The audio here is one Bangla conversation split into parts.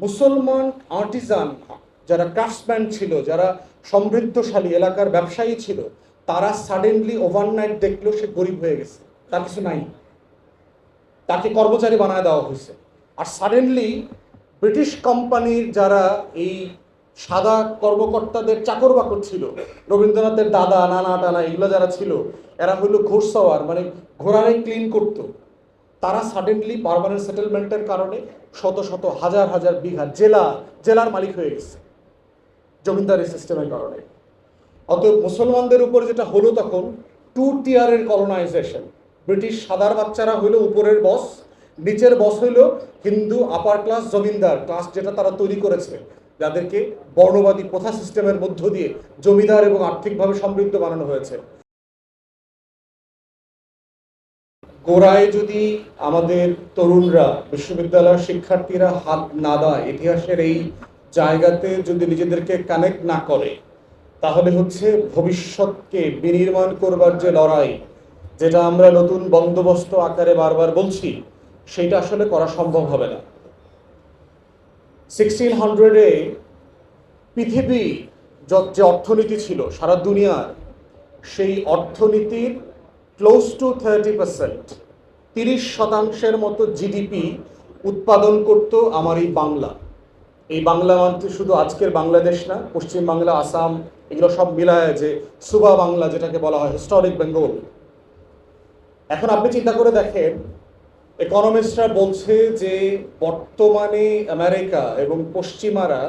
মুসলমান আর্টিজান যারা ক্রাফটসম্যান ছিল, যারা সমৃদ্ধশালী এলাকার ব্যবসায়ী ছিল, তারা সাডেনলি ওভারনাইট দেখলো সে গরিব হয়ে গেছে, তার কিছু নাই, তাকে কর্মচারী বানায় দেওয়া হয়েছে। আর সাডেনলি ব্রিটিশ কোম্পানির যারা এই সাদা কর্মকর্তাদের চাকর বাকর ছিল, রবীন্দ্রনাথের দাদা নানা টানা এগুলো যারা ছিল, এরা হলো ঘোড়সওয়ার, মানে ঘোড়ারে ক্লিন করতো, তারা সাডেনলি পার্মানেন্ট সেটেলমেন্টের কারণে শত শত হাজার হাজার বিঘা জেলার মালিক হয়ে গেছে জমিদারি সিস্টেমের কারণে। অতএব মুসলমানদের উপর যেটা হলো তখন টু টিয়ারের কলোনাইজেশন। ব্রিটিশ সাদার বাচ্চারা হইলো উপরের বস, নিচের বস হইল হিন্দু আপার ক্লাস জমিদার ক্লাস, যেটা তারা তৈরি করেছে, যাদেরকে বর্ণবাদী প্রথা সিস্টেমের মধ্য দিয়ে জমিদার এবং আর্থিকভাবে সমৃদ্ধ বানানো হয়েছে। গোড়ায় যদি আমাদের তরুণরা, বিশ্ববিদ্যালয়ের শিক্ষার্থীরা হাত না দেয়, ইতিহাসের এই জায়গাতে যদি নিজেদেরকে কানেক্ট না করে, তাহলে হচ্ছে ভবিষ্যৎকে বিনির্মাণ করবার যে লড়াই, যেটা আমরা নতুন বন্দোবস্ত আকারে বারবার বলছি, সেইটা আসলে করা সম্ভব হবে না। 1600-এ পৃথিবী যে অর্থনীতি ছিল সারা দুনিয়ার, সেই অর্থনীতির ক্লোজ টু 30%, 30% মতো জিডিপি উৎপাদন করত আমার এই বাংলা। এই বাংলা মানতে শুধু আজকের বাংলাদেশ না, পশ্চিম বাংলা, আসাম, এগুলো সব মিলায় যে সুবা বাংলা যেটাকে বলা হয়, হিস্টোরিক বেঙ্গল। এখন আপনি চিন্তা করে দেখেন, ইকোনমিস্টরা বলছে যে বর্তমানে আমেরিকা এবং পশ্চিমারা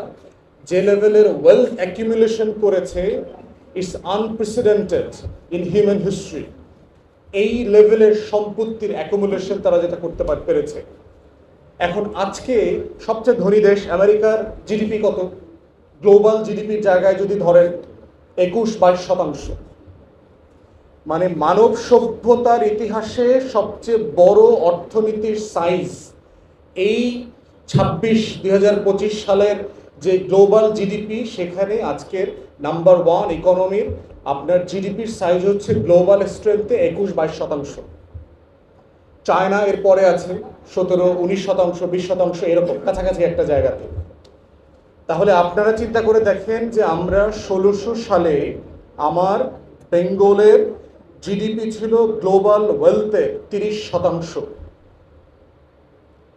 যে লেভেলের ওয়েলথ অ্যাকিউমুলেশন করেছে, it's unprecedented in human history. এই লেভেলের সম্পত্তির অ্যাকুমুলেশন তারা যেটা করতে পেরেছে। এখন আজকে সবচেয়ে ধনী দেশ আমেরিকার জিডিপি কত? গ্লোবাল জিডিপির জায়গায় যদি ধরেন 21-22%। মানে মানব সভ্যতার ইতিহাসে সবচেয়ে বড় অর্থনীতির সাইজ এই 2025 সালের যে গ্লোবাল জিডিপি, সেখানে আজকের নাম্বার 1 ইকোনমির আপনার জিডিপির সাইজ হচ্ছে গ্লোবাল স্ট্রেংথে 21-22%। চায়না এর পরে আছে 17-19%, 20%, এরকম কাছাকাছি একটা জায়গাতে। তাহলে আপনারা চিন্তা করে দেখেন যে আমরা 1600 সালে আমার বেঙ্গলের জিডিপি ছিল গ্লোবাল ওয়েলথে 30%।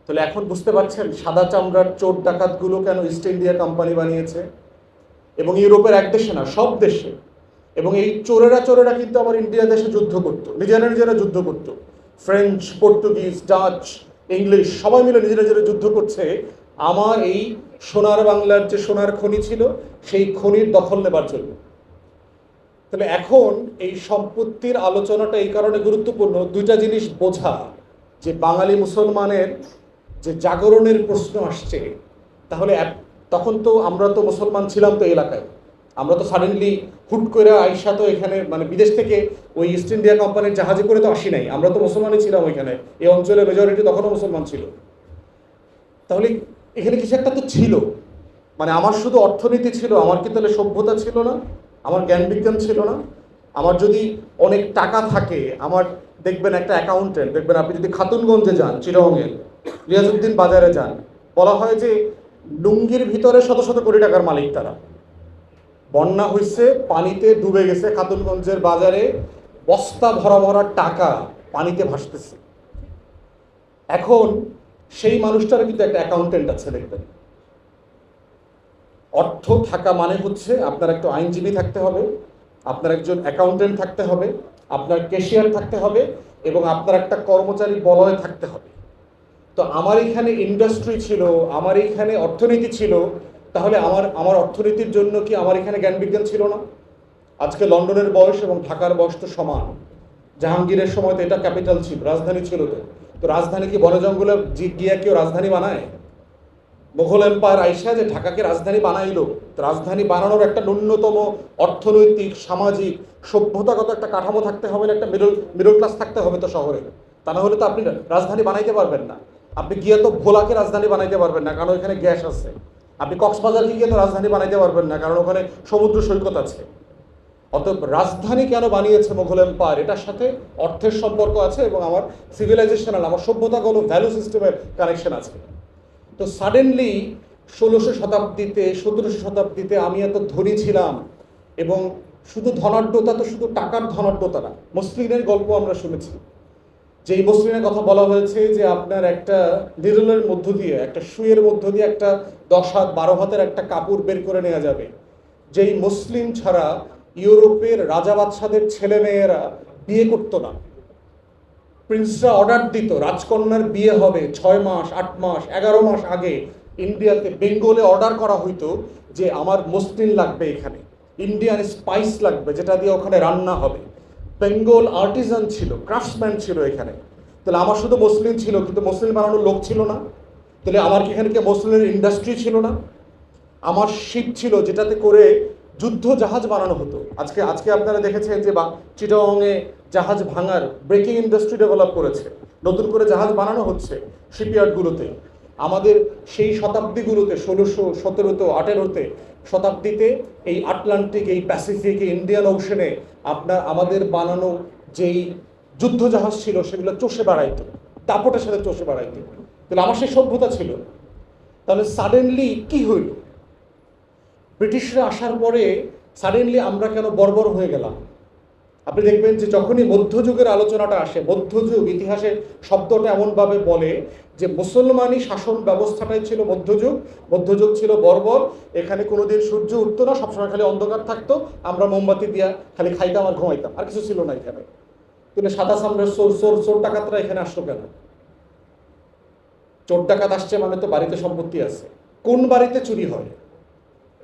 তাহলে এখন বুঝতে পারছেন সাদা চামড়ার চোর ডাকাতগুলো কেন ইস্ট ইন্ডিয়া কোম্পানি বানিয়েছে, এবং ইউরোপের এক দেশে না, সব দেশে। এবং এই চোরেরা কিন্তু আমার ইন্ডিয়া দেশে যুদ্ধ করতো, নিজেরা যুদ্ধ করতো। ফ্রেঞ্চ, পর্তুগিজ, ডাচ, ইংলিশ সবাই মিলে নিজেরা যুদ্ধ করছে আমার এই সোনার বাংলার যে সোনার খনি ছিল, সেই খনির দখল নেবার জন্য। তাহলে এখন এই সম্পত্তির আলোচনাটা এই কারণে গুরুত্বপূর্ণ, দুইটা জিনিস বোঝা, যে বাঙালি মুসলমানের যে জাগরণের প্রশ্ন আসছে। তাহলে তখন তো আমরা তো মুসলমান ছিলাম তো এলাকায়, আমরা তো সাডেনলি হুট করে আইসা তো এখানে, মানে বিদেশ থেকে ওই ইস্ট ইন্ডিয়া কোম্পানির জাহাজে করে তো আসি নাই, আমরা তো মুসলমানই ছিলাম ওইখানে, এই অঞ্চলের মেজরিটি তখনও মুসলমান ছিল। তাহলে এখানে কিছু একটা তো ছিল, মানে আমার শুধু অর্থনীতি ছিল, আমার কি তাহলে সভ্যতা ছিল না? আমার জ্ঞান বিজ্ঞান ছিল না? আমার যদি অনেক টাকা থাকে, আমার দেখবেন একটা অ্যাকাউন্টেন্ট, দেখবেন আপনি যদি খাতুনগঞ্জে যান, চিরঙের রিয়াজউদ্দিন বাজারে যান, বলা হয় যে লুঙ্গির ভিতরে শত শত কোটি টাকার মালিক তারা। বন্যা হয়েছে, পানিতে ডুবে গেছে খাতুনগঞ্জের বাজারে, বস্তা ভরা ভরা টাকা পানিতে ভাসতেছে। এখন সেই মানুষটার কিন্তু একটা অ্যাকাউন্টেন্ট আছে, দেখবেন। অর্থ থাকা মানে হচ্ছে আপনার একটা আইনজীবী থাকতে হবে, আপনার একজন অ্যাকাউন্টেন্ট থাকতে হবে, আপনার ক্যাশিয়ার থাকতে হবে, এবং আপনার একটা কর্মচারী বলয় থাকতে হবে। তো আমার এখানে ইন্ডাস্ট্রি ছিল, আমার এখানে অর্থনীতি ছিল, তাহলে আমার অর্থনীতির জন্য কি আমার এখানে জ্ঞান বিজ্ঞান ছিল না? আজকে লন্ডনের বয়স এবং ঢাকার বয়স তো সমান। জাহাঙ্গীরের সময় তো এটা ক্যাপিটাল ছিল, রাজধানী ছিল। তো রাজধানী কি বনে জঙ্গলে গিয়া কেউ রাজধানী বানায়? মুঘল এম্পায়ার আইসা যে ঢাকাকে রাজধানী বানাইলো, রাজধানী বানানোর একটা ন্যূনতম অর্থনৈতিক, সামাজিক, সভ্যতাগত একটা কাঠামো থাকতে হবে না? একটা মিডল ক্লাস থাকতে হবে তো শহরে, তা না হলে তো আপনি রাজধানী বানাইতে পারবেন না। আপনি গিয়ে তো ভোলাকে রাজধানী বানাইতে পারবেন না, কারণ ওইখানে গ্যাস আছে। আপনি কক্সবাজারকে গিয়ে তো রাজধানী বানাইতে পারবেন না, কারণ ওখানে সমুদ্র সৈকত আছে। অতএব রাজধানী কেন বানিয়েছে মুঘল এম্পায়ার, এটার সাথে অর্থের সম্পর্ক আছে, এবং আমার সিভিলাইজেশনাল, আমার সভ্যতাগত ভ্যালু সিস্টেমের কানেকশন আছে। তো সাডেনলি 1600 শতাব্দীতে 1700 শতাব্দীতে আমি এত ধনী ছিলাম, এবং শুধু ধনাঢ্যতা তো শুধু টাকার ধনাঢ্যতা না, মসলিনের গল্প আমরা শুনেছি, যে এই মসলিনের কথা বলা হয়েছে যে আপনার একটা নিডলের মধ্য দিয়ে, একটা সুইয়ের মধ্য দিয়ে একটা 10 হাত 12 হাতের একটা কাপড় বের করে নেওয়া যাবে। যেই মুসলিম ছাড়া ইউরোপের রাজা বাদশাদের ছেলে মেয়েরা বিয়ে করতো না। প্রিন্সরা অর্ডার দিত রাজকন্যার বিয়ে হবে 6 মাস 8 মাস 11 মাস আগে ইন্ডিয়াতে, বেঙ্গলে অর্ডার করা হইতো যে আমার মসলিন লাগবে, এখানে ইন্ডিয়ান স্পাইস লাগবে যেটা দিয়ে ওখানে রান্না হবে। বেঙ্গল আর্টিজান ছিল, ক্রাফটসম্যান ছিল এখানে। তাহলে আমার শুধু মসলিন ছিল, কিন্তু মসলিন বানানোর লোক ছিল না। তাহলে আমার কি এখানে কি মসলিনের ইন্ডাস্ট্রি ছিল না? আমার শিপ ছিল যেটাতে করে যুদ্ধ জাহাজ বানানো হতো। আজকে আজকে আপনারা দেখেছেন যে চিটাগংয়ে জাহাজ ভাঙার ব্রেকিং ইন্ডাস্ট্রি ডেভেলপ করেছে, নতুন করে জাহাজ বানানো হচ্ছে শিপইয়ার্ডগুলোতে। আমাদের সেই শতাব্দীগুলোতে 1600, 1700, 1800 শতাব্দীতে এই আটলান্টিক, এই প্যাসিফিক, এই ইন্ডিয়ান ওশনে আমাদের বানানো যেই যুদ্ধ জাহাজ ছিল সেগুলো চষে বেড়াইতো, দাপটের সাথে চষে বেড়াইতো। তাহলে আমার সেই সভ্যতা ছিল। তাহলে সাডেনলি কি হইল? ব্রিটিশরা আসার পরে সাডেনলি আমরা কেন বর্বর হয়ে গেলাম? আপনি দেখবেন যে যখনই মধ্যযুগের আলোচনাটা আসে, মধ্যযুগ ইতিহাসের শব্দটা এমনভাবে বলে যে মুসলমানি শাসন ব্যবস্থাটাই ছিল মধ্যযুগ, মধ্যযুগ ছিল বর্বর, এখানে কোনোদিন সূর্য উঠতো না, সবসময় খালি অন্ধকার থাকতো, আমরা মোমবাতি দিয়া খালি খাইতাম আর ঘুমাইতাম, আর কিছু ছিল না এখানে। কিন্তু সাদা সামনের চোর ডাকাতরা এখানে আসলো কেন? চোর ডাকাত আসছে মানে তো বাড়িতে সম্পত্তি আছে। কোন বাড়িতে চুরি হয়?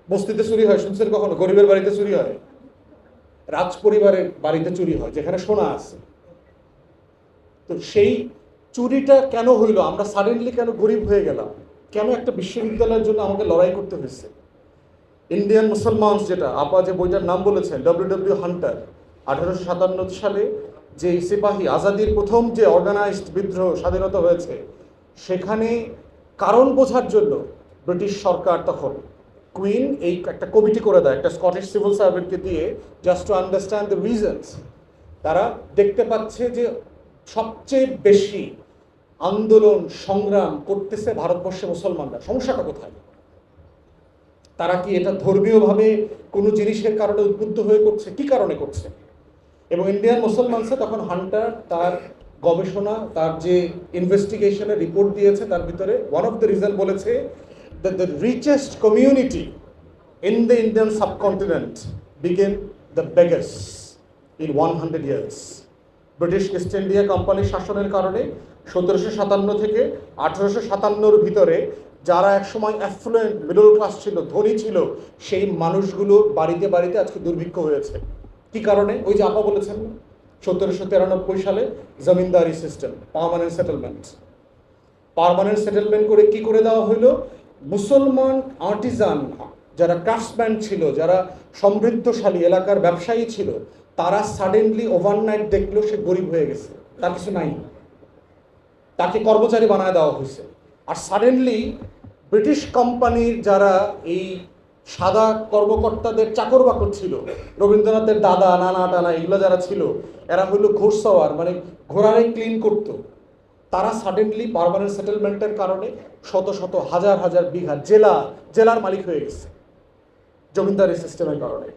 বস্তিতে চুরি হয় শুনছেন কখনো? গরিবের বাড়িতে চুরি হয়? রাজ পরিবারের বাড়িতে চুরি হয় যেখানে সোনা আছে। তো সেই চুরিটা কেন হইলো? আমরা সাডেনলি কেন গরিব হয়ে গেলাম? কেন একটা বিশ্ববিদ্যালয়ের জন্য আমাকে লড়াই করতে হয়েছে? ইন্ডিয়ান মুসলমান, যেটা আপা যে বইটার নাম বলেছেন, ডব্লিউ হান্টার, 1857 সালে যে সিপাহী আজাদির প্রথম যে অর্গানাইজড বিদ্রোহ স্বাধীনতা হয়েছে, সেখানে কারণ বোঝার জন্য ব্রিটিশ সরকার তখন কুইন এই একটা কমিটি করে দেয় একটা স্কটিশ সিভিল সার্ভেন্টকে দিয়ে, just to understand the reasons. তারা দেখতে পাচ্ছে যে সবচেয়ে বেশি আন্দোলন সংগ্রাম করতেছে ভারতবর্ষে মুসলমানরা। সমস্যাটা কোথায়? তারা কি এটা ধর্মীয়ভাবে কোনো জিনিসের কারণে উদ্বুদ্ধ হয়ে করছে? কি কারণে করছে? এবং ইন্ডিয়ান মুসলমানসে তখন হান্টার তার গবেষণা, তার যে ইনভেস্টিগেশনের রিপোর্ট দিয়েছে, তার ভিতরে ওয়ান অফ দ্য রিজন বলেছে that the richest community in the Indian subcontinent became the beggars in 100 years. British east India কোম্পানির শাসনের কারণে 1757 থেকে 1857 ভিতরে যারা একসময় অ্যাফ্লুয়েন্ট মিডল ক্লাস ছিল, ধনী ছিল, সেই মানুষগুলো বাড়িতে বাড়িতে আজকে দুর্ভিক্ষ হয়েছে। কি কারণে? ওই যে আপা বলেছেন 1793 সালে জমিনদারি সিস্টেম, পার্মানেন্ট সেটেলমেন্ট করে কি করে দেওয়া হলো? মুসলমান আর্টিজান যারা ক্রাফটসম্যান ছিল, যারা সমৃদ্ধশালী এলাকার ব্যবসায়ী ছিল, তারা সাডেনলি ওভারনাইট দেখলো সে গরিব হয়ে গেছে, তার কিছু নাই, তাকে কর্মচারী বানায় দেওয়া হয়েছে। আর সাডেনলি ব্রিটিশ কোম্পানির যারা এই সাদা কর্মকর্তাদের চাকর বাকর ছিল, রবীন্দ্রনাথের দাদা নানা টানা এগুলো যারা ছিল, এরা হলো ঘোড়সওয়ার, মানে ঘোড়ারে ক্লিন করতো। তারা সাডেনলি পার্মানেন্ট সেটেলমেন্টের কারণে শত শত হাজার হাজার বিঘা জেলার মালিক হয়ে গেছে জমিদারি সিস্টেমের কারণে।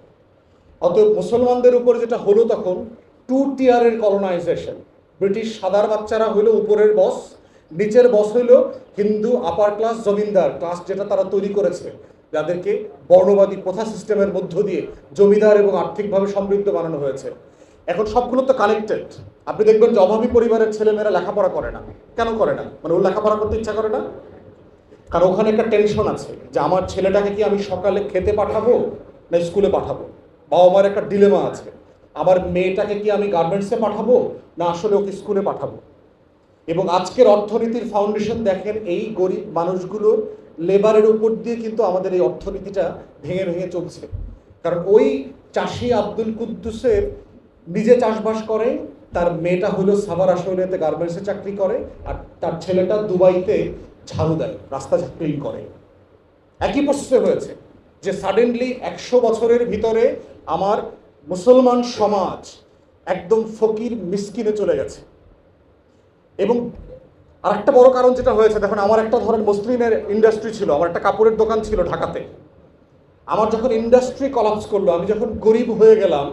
অতএব মুসলমানদের উপর যেটা হলো তখন 2 টিয়ারের কলোনাইজেশন। ব্রিটিশ সাদার বাচ্চারা হইলো উপরের বস, নিচের বস হইলো হিন্দু আপার ক্লাস, জমিদার ক্লাস, যেটা তারা তৈরি করেছে, যাদেরকে বর্ণবাদী প্রথা সিস্টেমের মধ্য দিয়ে জমিদার এবং আর্থিকভাবে সমৃদ্ধ বানানো হয়েছে। এখন সবগুলো তো কানেক্টেড। আপনি দেখবেন যে অভাবী পরিবারের ছেলেমেয়েরা লেখাপড়া করে না। কেন করে না? মানে ওর লেখাপড়া করতে ইচ্ছা করে না, কারণ ওখানে একটা টেনশন আছে যে আমার ছেলেটাকে কি আমি সকালে খেতে পাঠাবো না স্কুলে পাঠাবো। বাবা মার একটা ডিলেমা আছে, আমার মেয়েটাকে কি আমি গার্মেন্টসে পাঠাবো না আসলে ওকে স্কুলে পাঠাবো। এবং আজকের অর্থনীতির ফাউন্ডেশন দেখেন এই গরিব মানুষগুলোর লেবারের উপর দিয়ে কিন্তু আমাদের এই অর্থনীতিটা ভেঙে ভেঙে চলছে। কারণ ওই চাষি আব্দুল কুদ্দুসের নিজে চাষবাস করে, তার মেয়েটা হলো সাভার আসলেতে গার্মেন্টসে চাকরি করে, আর তার ছেলেটা দুবাইতে ঝাড়ু দেয়, রাস্তা ক্লিন করে। একই প্রসেসে হয়েছে যে সাডেনলি 100 বছরের ভিতরে আমার মুসলমান সমাজ একদম ফকির মিসকিনে চলে গেছে। এবং আর একটা বড় কারণ যেটা হয়েছে, দেখুন আমার একটা ধরেন মসলিনের ইন্ডাস্ট্রি ছিল, আমার একটা কাপড়ের দোকান ছিল ঢাকাতে। আমার যখন ইন্ডাস্ট্রি কলাপস করলো, আমি যখন গরিব হয়ে গেলাম,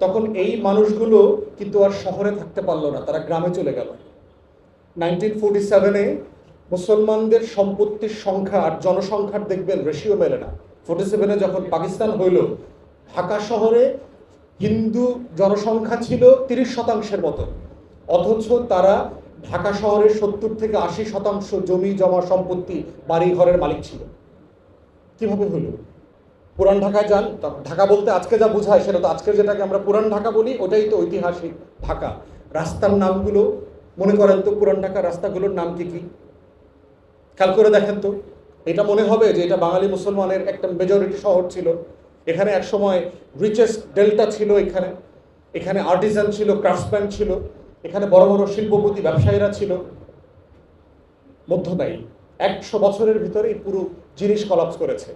তখন এই মানুষগুলো কিন্তু আর শহরে থাকতে পারলো না, তারা গ্রামে চলে গেল। 1947-এ মুসলমানদের সম্পত্তির সংখ্যা আর জনসংখ্যার দেখবেন রেশিও মেলে না। 47-এ যখন পাকিস্তান হইল, ঢাকা শহরে হিন্দু জনসংখ্যা ছিল 30% মতো, অথচ তারা ঢাকা শহরের 70 থেকে 80% জমি জমা সম্পত্তি বাড়ি ঘরের মালিক ছিল। কিভাবে হইল? পুরান ঢাকায় যান, ঢাকা বলতে আজকে যা বোঝায় সেটা তো আজকে যেটাকে আমরা পুরান ঢাকা বলি ওটাই তো ঐতিহাসিক ঢাকা। রাস্তার নামগুলো মনে করেন তো, পুরান ঢাকার রাস্তাগুলোর নাম কি কি খেয়াল করে দেখেন তো। এটা মনে হবে যে এটা বাঙালি মুসলমানের একটা মেজরিটি শহর ছিল। এখানে একসময় রিচেস্ট ডেল্টা ছিল, এখানে এখানে আর্টিজান ছিল, ক্রাফটসম্যান ছিল, এখানে বড় বড় শিল্পপতি ব্যবসায়ীরা ছিল। মধ্যদায়ী 100 বছরের ভিতরে এই পুরো জিনিস কলাপস করেছে।